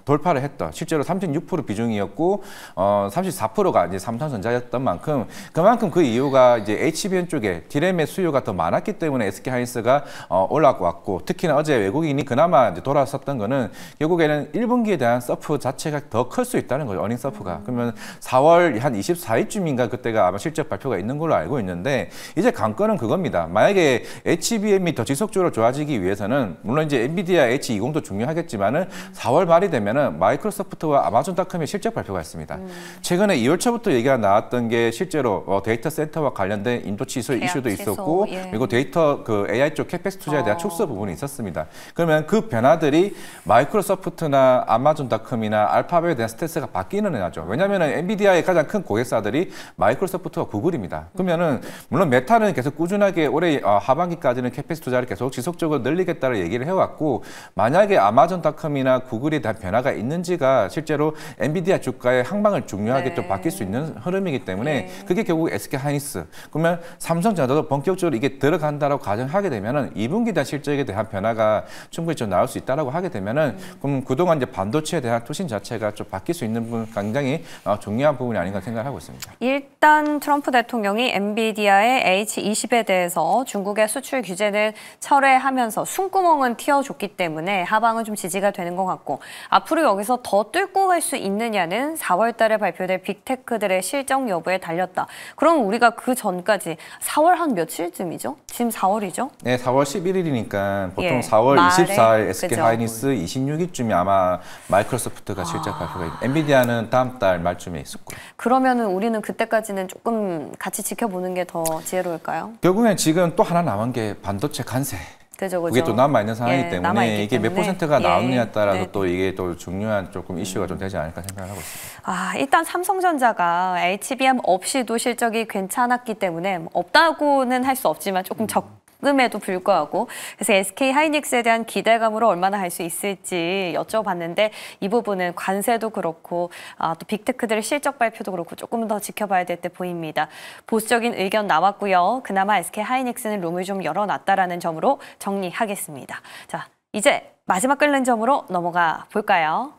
돌파를 했던, 실제로 36% 비중이었고 34%가 이제 삼성전자였던 만큼 그만큼 그 이유가 이제 HBM 쪽에 디램의 수요가 더 많았기 때문에 SK 하이닉스가 올라왔고, 특히나 어제 외국인이 그나마 이제 돌아섰던 거는 결국에는 1분기에 대한 서프 자체가 더 클 수 있다는 거죠. 어닝 서프가. 그러면 4월 한 24일쯤인가 그때가 아마 실적 발표가 있는 걸로 알고 있는데, 이제 관건은 그겁니다. 만약에 HBM이 더 지속적으로 좋아지기 위해서는 물론 이제 엔비디아 H20도 중요하겠지만은 4월 말이 되면은 마이크로소프트와 아마존닷컴의 실적 발표가 있습니다. 최근에 2월 초부터 얘기가 나왔던 게 실제로 데이터 센터와 관련된 인도 취소 이슈도 있었고, 예. 그리고 데이터 그 AI 쪽 캐펙스 투자에 대한 축소 부분이 있었습니다. 그러면 그 변화들이 마이크로소프트나 아마존닷컴이나 알파벳에 대한 스탠스가 바뀌는 애죠. 왜냐하면 엔비디아의 가장 큰 고객사들이 마이크로소프트와 구글입니다. 그러면은 물론 메타는 계속 꾸준하게 올해 하반기까지는 캐펙스 투자를 계속 지속적으로 늘리겠다는 얘기를 해왔고, 만약에 아마존닷컴이나 구글에 대한 변화가 있는지가 실제로 엔비디아 주가의 항방을 중요하게 네. 좀 바뀔 수 있는 흐름이기 때문에 네. 그게 결국 SK 하이닉스, 그러면 삼성전자도 본격적으로 이게 들어간다라고 가정하게 되면은 2분기 대한 실적에 대한 변화가 충분히 좀 나올 수 있다라고 하게 되면은 그럼 그동안 이제 반도체에 대한 투신 자체가 좀 바뀔 수 있는 부분 굉장히 중요한 부분이 아닌가 생각하고 있습니다. 일단 트럼프 대통령이 엔비디아의 H20에 대해서 중국의 수출 규제를 철회하면서 숨구멍은 틔워줬기 때문에 하방은 좀 지지가 되는 것 같고, 앞으로 여기서 더 뚫고 갈 수 있느냐는 4월 달에 발표될 빅테크들의 실적 여부에 달렸다. 그럼 우리가 그 전까지 4월 한 며칠쯤이죠? 지금 4월이죠? 네, 4월 11일이니까 보통 예, 4월 말에, 24일 SK 그죠. 하이닉스, 26일쯤이 아마 마이크로소프트가 실적 발표가 있고, 엔비디아는 다음 달 말쯤에 있었고요. 그러면은 우리는 그때까지는 조금 같이 지켜보는 게 더 지혜로울까요? 결국엔 지금 또 하나 남은 게 반도체 관세. 그죠, 그죠. 그게 또 남아있는 상황이기 예, 때문에 남아있기 이게 몇 때문에. 퍼센트가 예, 나오느냐에 따라서 네. 또 이게 또 중요한 조금 이슈가 좀 되지 않을까 생각을 하고 있습니다. 일단 삼성전자가 HBM 없이도 실적이 괜찮았기 때문에 없다고는 할 수 없지만 조금 적음에도 불구하고, 그래서 SK 하이닉스에 대한 기대감으로 얼마나 할 수 있을지 여쭤봤는데, 이 부분은 관세도 그렇고 또 빅테크들의 실적 발표도 그렇고 조금 더 지켜봐야 될 때 보입니다. 보수적인 의견 나왔고요. 그나마 SK 하이닉스는 룸을 좀 열어놨다라는 점으로 정리하겠습니다. 자, 이제 마지막 끓는 점으로 넘어가 볼까요?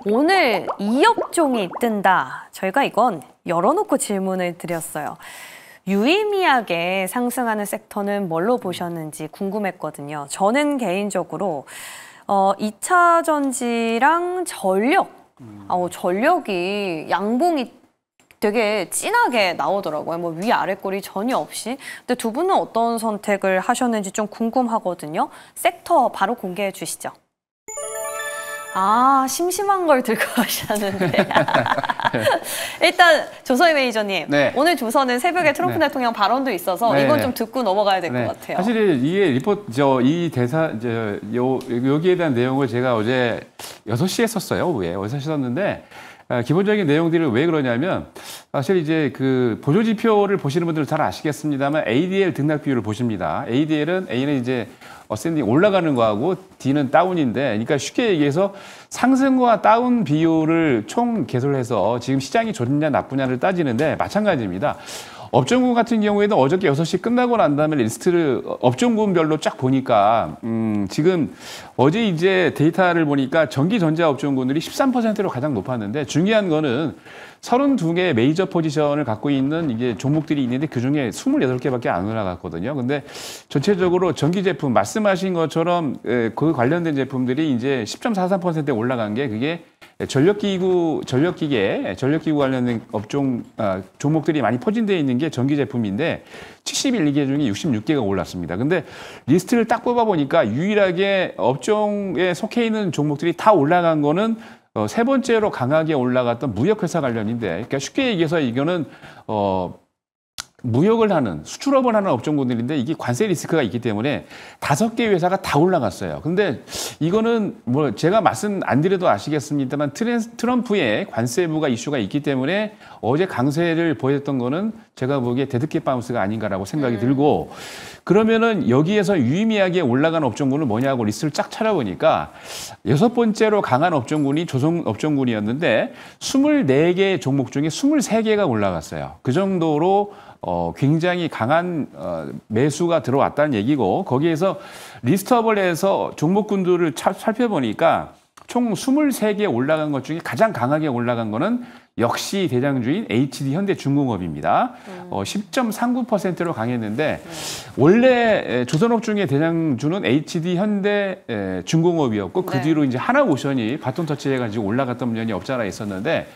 오늘 이 업종이 뜬다. 저희가 이건 열어놓고 질문을 드렸어요. 유의미하게 상승하는 섹터는 뭘로 보셨는지 궁금했거든요. 저는 개인적으로 2차 전지랑 전력, 전력이 양봉이 되게 진하게 나오더라고요. 뭐 위아래 꼴이 전혀 없이. 근데 두 분은 어떤 선택을 하셨는지 좀 궁금하거든요. 섹터 바로 공개해 주시죠. 아, 심심한 걸 들고 가셨는데. 일단 조서희 매니저님, 네. 오늘 조선은 새벽에 트럼프 네. 대통령 발언도 있어서 네, 이건 네. 좀 듣고 넘어가야 될 것 네. 같아요. 사실 이게 이 대사, 여기에 대한 내용을 제가 어제 6시에 썼어요, 오후에. 6시에 썼는데, 기본적인 내용들을 왜 그러냐면, 사실 이제 그 보조지표를 보시는 분들은 잘 아시겠습니다만, ADL 등락 비율을 보십니다. A는 이제 어센딩 올라가는 거하고 D는 다운인데, 그러니까 쉽게 얘기해서 상승과 다운 비율을 총 개설해서 지금 시장이 좋냐 나쁘냐를 따지는데 마찬가지입니다. 업종군 같은 경우에도 어저께 6시 끝나고 난 다음에 리스트를 업종군별로 쫙 보니까 지금 어제 이제 데이터를 보니까 전기 전자 업종군들이 13%로 가장 높았는데 중요한 거는 32개의 메이저 포지션을 갖고 있는 이게 종목들이 있는데 그중에 28개밖에 안 올라갔거든요. 근데 전체적으로 전기 제품 말씀하신 것처럼 그 관련된 제품들이 이제 10.43%에 올라간 게 그게 전력기구 관련된 업종 종목들이 많이 포진되어 있는 게 전기 제품인데 71개 중에 66개가 올랐습니다. 근데 리스트를 딱 뽑아 보니까 유일하게 업종에 속해 있는 종목들이 다 올라간 거는 세 번째로 강하게 올라갔던 무역회사 관련인데, 그러니까 쉽게 얘기해서 이거는 무역을 하는, 수출업을 하는 업종군들인데 이게 관세 리스크가 있기 때문에 5개 회사가 다 올라갔어요. 근데 이거는 뭐 제가 말씀 안 드려도 아시겠습니다만 트럼프의 관세부가 이슈가 있기 때문에 어제 강세를 보였던 거는 제가 보기에 데드캣 바운스가 아닌가라고 생각이 들고, 그러면은 여기에서 유의미하게 올라간 업종군은 뭐냐고 리스트를 쫙 찾아보니까 6번째로 강한 업종군이 조선 업종군이었는데 24개 종목 중에 23개가 올라갔어요. 그 정도로 굉장히 강한 매수가 들어왔다는 얘기고, 거기에서 리스트업을 해서 종목군들을 살펴보니까 총 23개 올라간 것 중에 가장 강하게 올라간 거는 역시 대장주인 HD 현대중공업입니다. 10.39%로 강했는데 원래 조선업 중에 대장주는 HD 현대중공업이었고 그 뒤로 이제 하나오션이 바톤 터치해가지고 올라갔던 면이 없지 않아 있었는데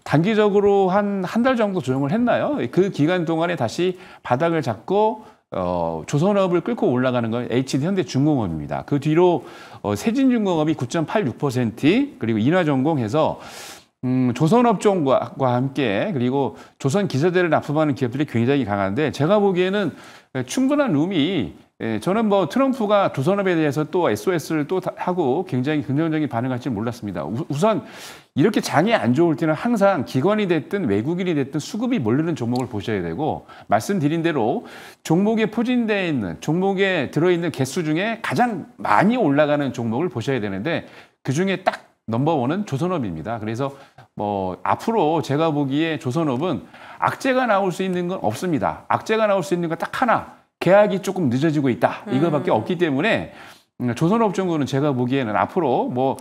단기적으로 한 달 정도 조정을 했나요? 그 기간 동안에 다시 바닥을 잡고 조선업을 끌고 올라가는 건 HD 현대중공업입니다. 그 뒤로 세진중공업이 9.86% 그리고 인화전공해서 조선업종과 함께 그리고 조선 기자재를 납품하는 기업들이 굉장히 강한데 제가 보기에는 충분한 룸이 저는 뭐 트럼프가 조선업에 대해서 또 SOS를 또 하고 굉장히 긍정적인 반응할 줄 몰랐습니다. 우선 이렇게 장이 안 좋을 때는 항상 기관이 됐든 외국인이 됐든 수급이 몰리는 종목을 보셔야 되고 말씀드린 대로 종목에 포진되어 있는 종목에 들어있는 개수 중에 가장 많이 올라가는 종목을 보셔야 되는데 그중에 딱 넘버원은 조선업입니다. 그래서 뭐 앞으로 제가 보기에 조선업은 악재가 나올 수 있는 건 없습니다. 악재가 나올 수 있는 건 딱 하나. 계약이 조금 늦어지고 있다. 이거밖에 없기 때문에 조선업종군은 제가 보기에는 앞으로 뭐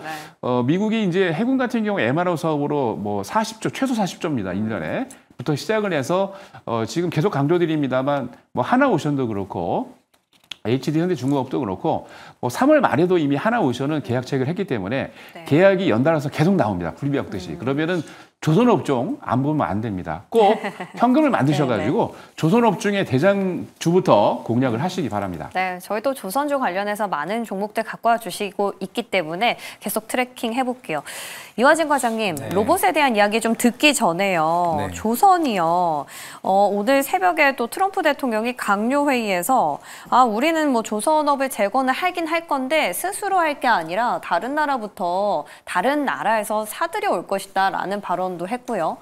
미국이 이제 해군 같은 경우 MRO 사업으로 뭐 40조 최소 40조입니다. 1년에부터 시작을 해서 지금 계속 강조드립니다만 뭐 하나오션도 그렇고 HD 현대중공업도 그렇고 뭐 3월 말에도 이미 하나오션은 계약 체결을 했기 때문에 계약이 연달아서 계속 나옵니다. 불비약듯이. 그러면은 조선업종 안 보면 안 됩니다. 꼭 현금을 만드셔가지고 조선업종의 대장주부터 공략을 하시기 바랍니다. 네, 저희도 조선주 관련해서 많은 종목들 갖고 와 주시고 있기 때문에 계속 트래킹 해볼게요. 이화진 과장님, 네. 로봇에 대한 이야기 좀 듣기 전에요. 네. 조선이요. 오늘 새벽에 또 트럼프 대통령이 강요회의에서 우리는 뭐 조선업을 재건을 하긴 할 건데 스스로 할 게 아니라 다른 나라부터 다른 나라에서 사들여 올 것이다라는 발언도 했고요.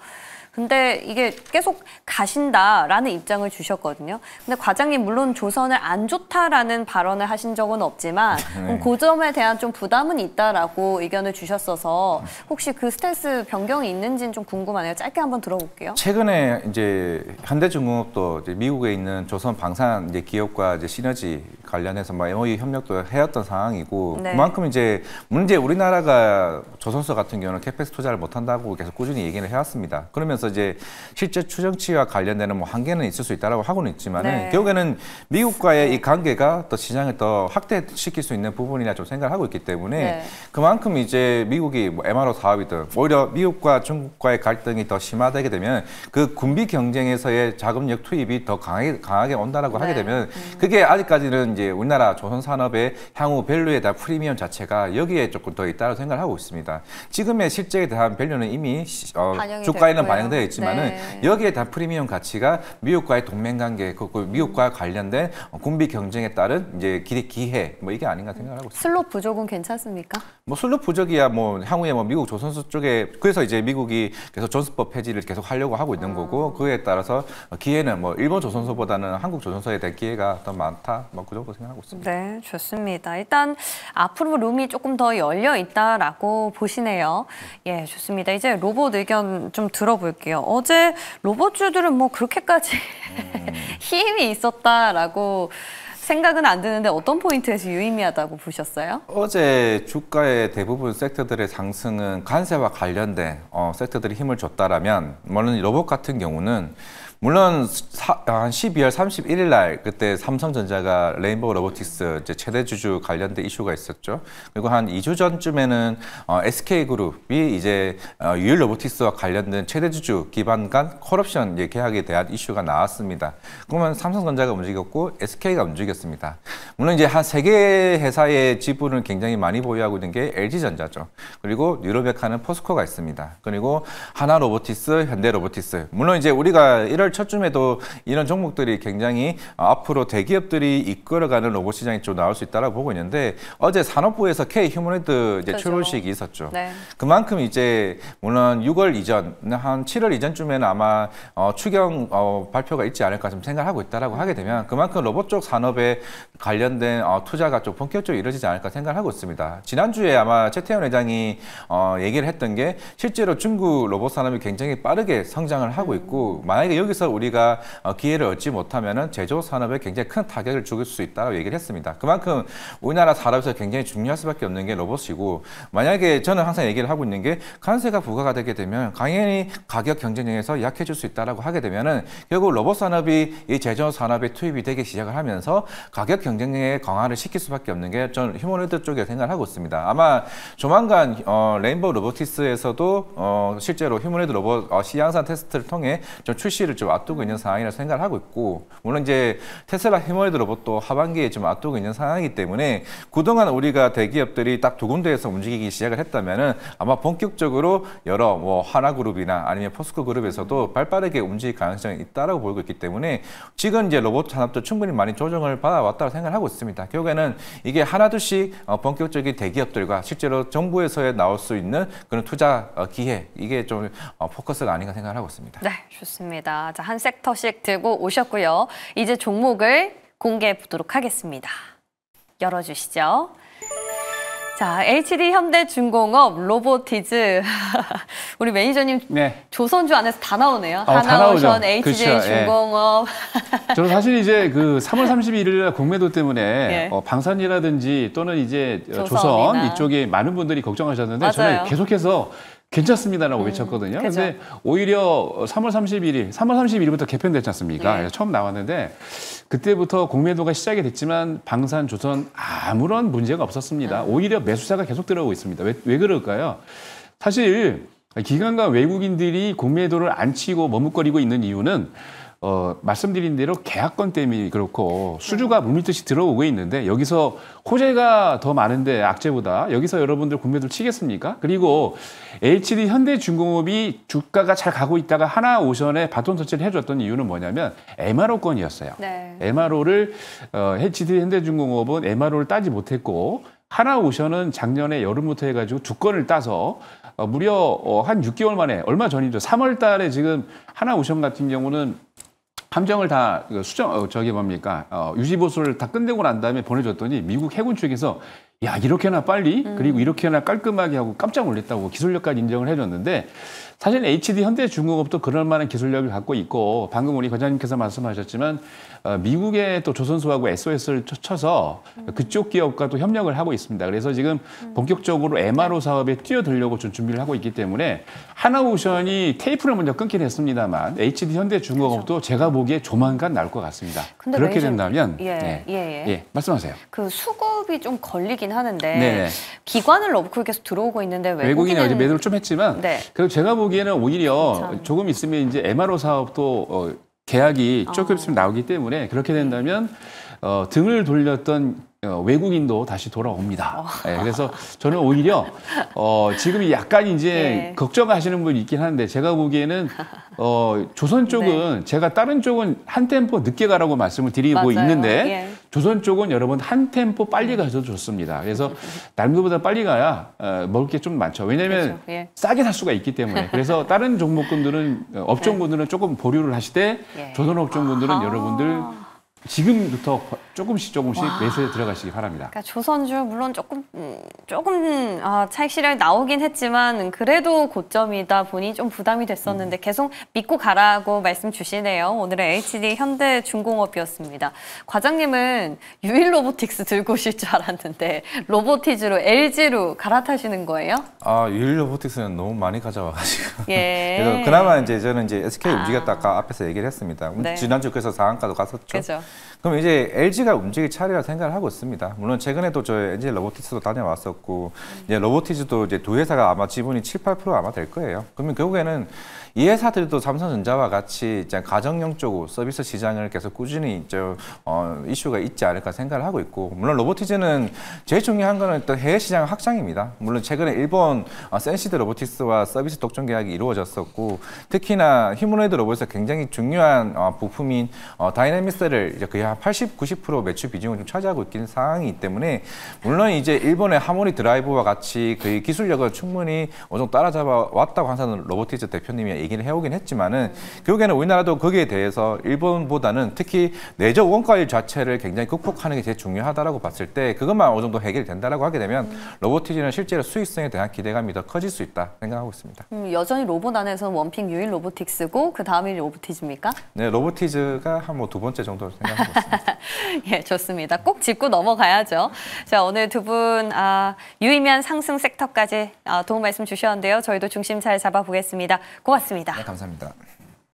근데 이게 계속 가신다라는 입장을 주셨거든요. 근데 과장님 물론 조선을 안 좋다라는 발언을 하신 적은 없지만 그 점에 대한 좀 부담은 있다라고 의견을 주셨어서 혹시 그 스탠스 변경이 있는지는 좀 궁금하네요. 짧게 한번 들어볼게요. 최근에 이제 현대중공업도 이제 미국에 있는 조선 방산 이제 기업과 이제 시너지 관련해서 뭐 MOU 협력도 해왔던 상황이고 네. 그만큼 이제 문제 우리나라가 조선소 같은 경우는 캐펙스 투자를 못 한다고 계속 꾸준히 얘기를 해왔습니다. 그러면서 그래서 이제 실제 추정치와 관련되는 뭐 한계는 있을 수 있다라고 하고는 있지만은 네. 결국에는 미국과의 이 관계가 또 시장을 더 확대시킬 수 있는 부분이라 좀 생각을 하고 있기 때문에 네. 그만큼 이제 미국이 뭐 MRO 사업이든 오히려 미국과 중국과의 갈등이 더 심화되게 되면 그 군비 경쟁에서의 자금력 투입이 더 강하게 온다라고 하게 네. 되면 그게 아직까지는 이제 우리나라 조선 산업의 향후 밸류에 대한 프리미엄 자체가 여기에 조금 더 있다고 생각을 하고 있습니다. 지금의 실제에 대한 밸류는 이미 주가에는 됐고요. 반영되어 있지만은 네. 여기에 대한 프리미엄 가치가 미국과의 동맹 관계, 그 미국과 관련된 군비 경쟁에 따른 이제 기회 뭐 이게 아닌가 생각을 하고 있습니다. 슬롯 부족은 괜찮습니까? 뭐 슬롯 부족이야 뭐 향후에 뭐 미국 조선소 쪽에 그래서 이제 미국이 계속 존스법 폐지를 계속 하려고 하고 있는 거고 그에 따라서 기회는 뭐 일본 조선소보다는 한국 조선소에 대한 기회가 더 많다 뭐 그 정도 생각하고 있습니다. 네, 좋습니다. 일단 앞으로 룸이 조금 더 열려 있다라고 보시네요. 예, 좋습니다. 이제 로봇 의견 좀 들어볼게요. 어제 로봇주들은 뭐 그렇게까지 힘이 있었다라고 생각은 안 드는데 어떤 포인트에서 유의미하다고 보셨어요? 어제 주가의 대부분 섹터들의 상승은 관세와 관련된 섹터들이 힘을 줬다라면 물론 로봇 같은 경우는 물론 한 12월 31일 날 그때 삼성전자가 레인보우 로보틱스 이제 최대 주주 관련된 이슈가 있었죠. 그리고 한 2주 전쯤에는 SK그룹이 이제 유일 로보틱스와 관련된 최대 주주 기반 간 콜옵션 계약에 대한 이슈가 나왔습니다. 그러면 삼성전자가 움직였고 SK가 움직였습니다. 물론 이제 한 세 개 회사의 지분을 굉장히 많이 보유하고 있는 게 LG전자죠. 그리고 뉴로베카는 포스코가 있습니다. 그리고 하나로보틱스, 현대로보틱스. 물론 이제 우리가 1월 초쯤에도 이런 종목들이 굉장히 앞으로 대기업들이 이끌어가는 로봇 시장이 좀 나올 수 있다고 보고 있는데 어제 산업부에서 K 휴머노이드 이제 그렇죠. 출고식이 있었죠. 네. 그만큼 이제 물론 6월 이전, 한 7월 이전쯤에는 아마 추경 발표가 있지 않을까 좀 생각하고 있다라고 하게 되면 그만큼 로봇 쪽 산업에 관련된 투자가 좀 본격적으로 이루어지지 않을까 생각하고 있습니다. 지난주에 아마 최태원 회장이 얘기를 했던 게 실제로 중국 로봇 산업이 굉장히 빠르게 성장을 하고 있고 만약에 여기서 우리가 기회를 얻지 못하면은 제조 산업에 굉장히 큰 타격을 줄 수 있다고 얘기를 했습니다. 그만큼 우리나라 산업에서 굉장히 중요할 수밖에 없는 게 로봇이고 만약에 저는 항상 얘기를 하고 있는 게 관세가 부과가 되게 되면 당연히 가격 경쟁력에서 약해질 수 있다라고 하게 되면은 결국 로봇 산업이 이 제조 산업에 투입이 되기 시작을 하면서 가격 경쟁력의 강화를 시킬 수밖에 없는 게 저는 휴머노이드 쪽에 생각을 하고 있습니다. 아마 조만간 레인보우 로보틱스에서도 실제로 휴머노이드 로봇 시향산 테스트를 통해 좀 출시를 좀 앞두고 있는 상황이라 생각을 하고 있고 물론 이제 테슬라 휴머노이드 로봇도 하반기에 좀 앞두고 있는 상황이기 때문에 그동안 우리가 대기업들이 딱 두 군데에서 움직이기 시작을 했다면은 아마 본격적으로 여러 뭐 하나그룹이나 아니면 포스코 그룹에서도 발빠르게 움직일 가능성이 있다라고 보이고 있기 때문에 지금 이제 로봇 산업도 충분히 많이 조정을 받아왔다고 생각을 하고 있습니다. 결국에는 이게 하나둘씩 본격적인 대기업들과 실제로 정부에서 나올 수 있는 그런 투자 기회 이게 좀 포커스가 아닌가 생각을 하고 있습니다. 네, 좋습니다. 자, 한 섹터씩 들고 오셨고요. 이제 종목을 공개해 보도록 하겠습니다. 열어주시죠. 자, HD 현대중공업, 로보티즈. 우리 매니저님 네. 조선주 안에서 다 나오네요. 다 하나오션, 나오죠. HD 그렇죠. 중공업. 저는 사실 이제 그 3월 31일 날 공매도 때문에 예. 방산이라든지 또는 이제 조선 조선이나. 이쪽에 많은 분들이 걱정하셨는데 맞아요. 저는 계속해서 괜찮습니다라고 외쳤거든요. 그죠. 근데 오히려 3월 31일부터 개편됐지 않습니까? 예. 그래서 처음 나왔는데 그때부터 공매도가 시작이 됐지만 방산, 조선 아무런 문제가 없었습니다. 오히려 매수자가 계속 들어오고 있습니다. 왜 그럴까요? 사실 기관과 외국인들이 공매도를 안 치고 머뭇거리고 있는 이유는 말씀드린 대로 계약권 때문에 그렇고 수주가 물밀듯이 들어오고 있는데 여기서 호재가 더 많은데 악재보다 여기서 여러분들 공매도를 치겠습니까? 그리고 HD 현대중공업이 주가가 잘 가고 있다가 하나오션에 바톤 터치를 해줬던 이유는 뭐냐면 MRO권이었어요. 네. MRO를 HD 현대중공업은 MRO를 따지 못했고 하나오션은 작년에 여름부터 해가지고 두 건을 따서 무려 한 6개월 만에 얼마 전이죠. 3월 달에 지금 하나오션 같은 경우는 함정을 다 수정 유지보수를 다 끝내고 난 다음에 보내줬더니 미국 해군 측에서 야, 이렇게나 빨리 그리고 이렇게나 깔끔하게 하고 깜짝 놀랐다고 기술력까지 인정을 해줬는데 사실 HD 현대중공업도 그럴 만한 기술력을 갖고 있고 방금 우리 과장님께서 말씀하셨지만 미국의 또 조선소하고 SOS를 쳐서 그쪽 기업과 또 협력을 하고 있습니다. 그래서 지금 본격적으로 MRO 사업에 뛰어들려고 좀 준비를 하고 있기 때문에 하나오션이 테이프를 먼저 끊긴 했습니다만 HD 현대중공업도 그렇죠. 제가 보기에 조만간 나올 것 같습니다. 근데 그렇게 매니저- 된다면 예. 말씀하세요. 그 수급이 좀 걸리긴 하는데 네네. 기관을 넣고 계속 들어오고 있는데 외국인이 어제 매도를 좀 했지만 네. 그래서 제가 보기에는 오히려 괜찮아요. 조금 있으면 이제 MRO 사업도 계약이 조금 있으면 나오기 때문에 그렇게 된다면 등을 돌렸던 외국인도 다시 돌아옵니다. 네, 그래서 저는 오히려 지금 약간 이제 네. 걱정하시는 분이 있긴 한데 제가 보기에는 조선 쪽은 제가 다른 쪽은 한 템포 늦게 가라고 말씀을 드리고 맞아요. 있는데 예. 조선 쪽은 여러분 한 템포 빨리 가셔도 좋습니다. 그래서 남들보다 빨리 가야 먹을 게 좀 많죠. 왜냐하면 그렇죠. 예. 싸게 살 수가 있기 때문에. 그래서 다른 종목군들은 업종군들은 조금 보류를 하시되 예. 조선 업종군들은 아하. 여러분들 지금부터 조금씩 매수에 들어가시기 바랍니다. 그러니까 조선주 물론 조금 차익 실현이 나오긴 했지만 그래도 고점이다 보니 좀 부담이 됐었는데 계속 믿고 가라고 말씀 주시네요. 오늘의 HD 현대중공업이었습니다. 과장님은 유일 로보틱스 들고 오실 줄 알았는데 로보티즈로 LG로 갈아타시는 거예요? 유일 로보틱스는 너무 많이 가져와가지고. 예. 그래서 그나마 이제 저는 이제 SK 움직였다 아까 앞에서 얘기를 했습니다. 네. 지난주 그래서 상한가도 갔었죠. 그죠. 그럼 이제 LG가 움직일 차례라 생각을 하고 있습니다. 물론 최근에도 저 NJ 로보틱스도 다녀왔었고, 이제 로보티즈도 이제 두 회사가 아마 지분이 7, 8% 아마 될 거예요. 그러면 결국에는 이 회사들도 삼성전자와 같이 이제 가정용 쪽 서비스 시장을 계속 꾸준히 이슈가 있지 않을까 생각을 하고 있고, 물론 로보티즈는 제일 중요한 거는 또 해외 시장 확장입니다. 물론 최근에 일본 센시드 로보틱스와 서비스 독점 계약이 이루어졌었고, 특히나 휴머노이드 로봇에서 굉장히 중요한 부품인 다이내믹스를 이제 거의 한 80, 90% 매출 비중을 좀 차지하고 있는 상황이기 때문에, 물론 이제 일본의 하모니 드라이브와 같이 그 기술력을 충분히 어느 정도 따라잡아 왔다고 하는 로보티즈 대표님이 얘기를 해오긴 했지만은 결국에는 우리나라도 거기에 대해서 일본보다는 특히 내적 원가율 자체를 굉장히 극복하는 게 제일 중요하다라고 봤을 때 그것만 어느 정도 해결이 된다라고 하게 되면 로보티즈는 실제로 수익성에 대한 기대감이 더 커질 수 있다 생각하고 있습니다. 여전히 로봇 안에서는 원픽 유일 로보틱스고 그 다음이 로보티즈입니까? 네, 로보티즈가 한 두 번째 정도 생각하고 있습니다. 예, 좋습니다. 꼭 짚고 넘어가야죠. 자, 오늘 두 분 유의미한 상승 섹터까지 도움 말씀 주셨는데요. 저희도 중심 잘 잡아보겠습니다. 고맙습니다. 네, 감사합니다.